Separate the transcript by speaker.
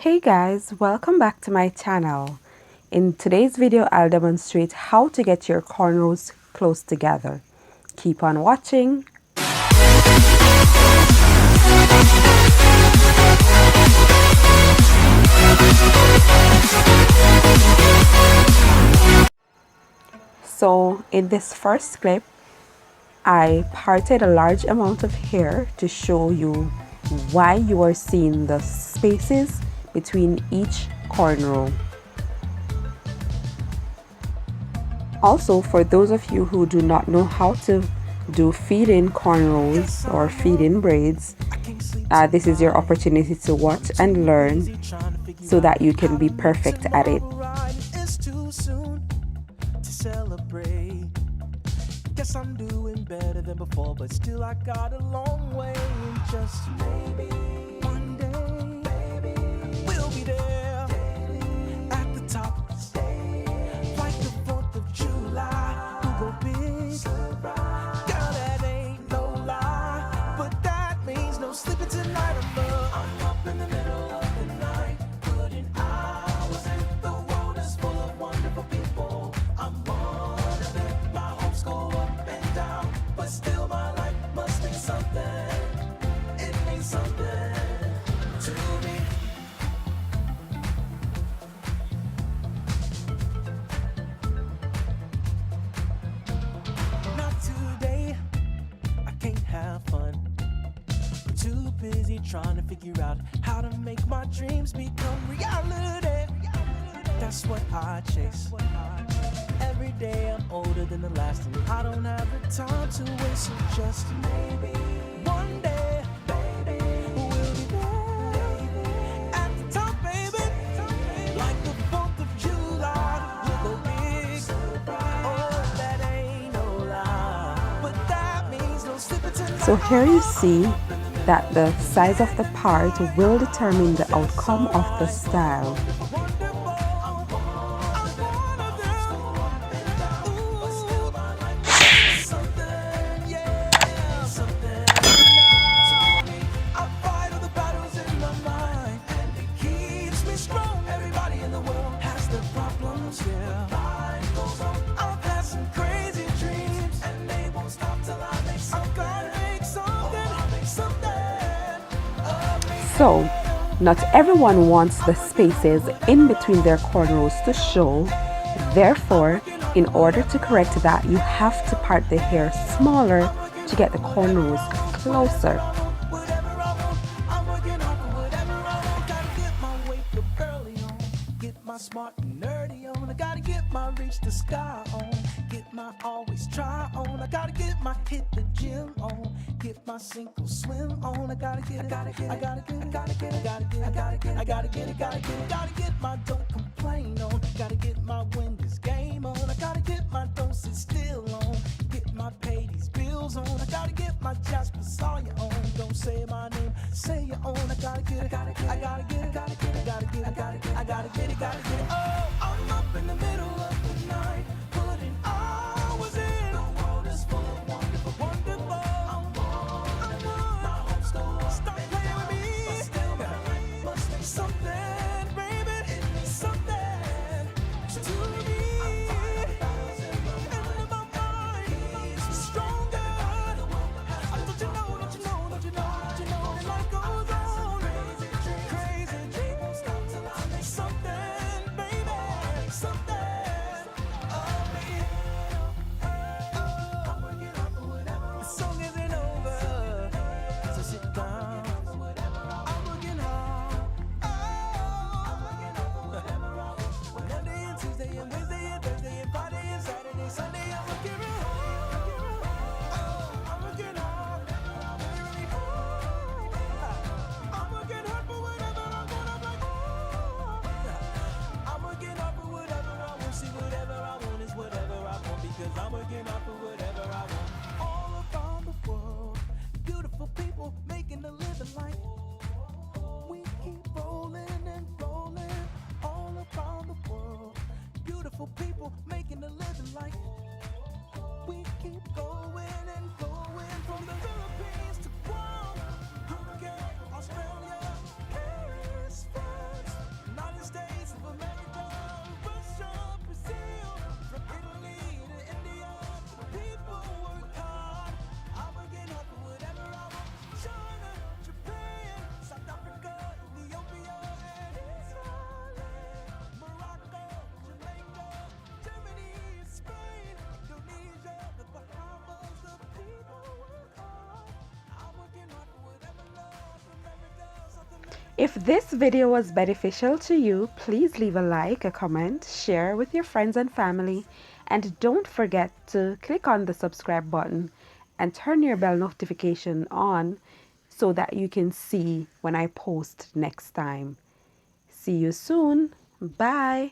Speaker 1: Hey guys, welcome back to my channel. In today's video, I'll demonstrate how to get your cornrows close together. Keep on watching. So in this first clip, I parted a large amount of hair to show you why you are seeing the spaces between each cornrow. Also, for those of you who do not know how to do feed-in cornrows or feed-in braids, this is your opportunity to watch and learn so that you can be perfect at it. Guess I'm doing better than before, but still I got a long way, and just maybe one day, baby, we'll be there at the top, like the 4th of July. We'll go big, girl, that ain't no lie, but that means no sleeping tonight. I'm up in the middle of the night, putting hours in. The world is full of wonderful people. I'm one of them. My hopes go up and down, but still my life must mean something. It means something to me. Not today, I can't have fun. I'm too busy trying to figure out how to make my dreams become reality. That's what I chase. Every day I'm older than the last, and I don't have the time to waste. So just maybe one day, baby, we'll be there at the top, baby, like the 4th of July. We'll go big. Oh, that ain't no lie, but that means no slipping tonight. So here you see that the size of the part will determine the outcome of the style. So, not everyone wants the spaces in between their cornrows to show. Therefore, in order to correct that, you have to part the hair smaller to get the cornrows closer. Smart and nerdy on, I gotta get my reach the sky on, get my always try on, I gotta get my hit the gym on, get my single swim on, I gotta get it, I gotta get my don't complain on, gotta get my win this game on, I gotta get my don't sit still on, get my pay these bills on, I gotta get my Jasper Sawyer on, don't say my name, say your own, I gotta get it, I gotta get it. Oh, I'm up in the middle of the night, putting hours in. The world is full of wonderful. I'm one. My hopes go up. Stop playing with me. But still, my life must mean something, baby. It means something to me. And my mind is stronger. Don't you know that life goes on. Crazy dreams won't stop till I make something. I'm working out for whatever I want. All around the world, beautiful people making a living like we keep rolling and rolling. All around the world, beautiful people making a living like we keep going and going. From the Philippines to Guam, UK, Australia, Paris, France.
Speaker 2: If this video was beneficial to you, please leave a like, a comment, share with your friends and family, and don't forget to click on the subscribe button and turn your bell notification on so that you can see when I post next time. See you soon. Bye.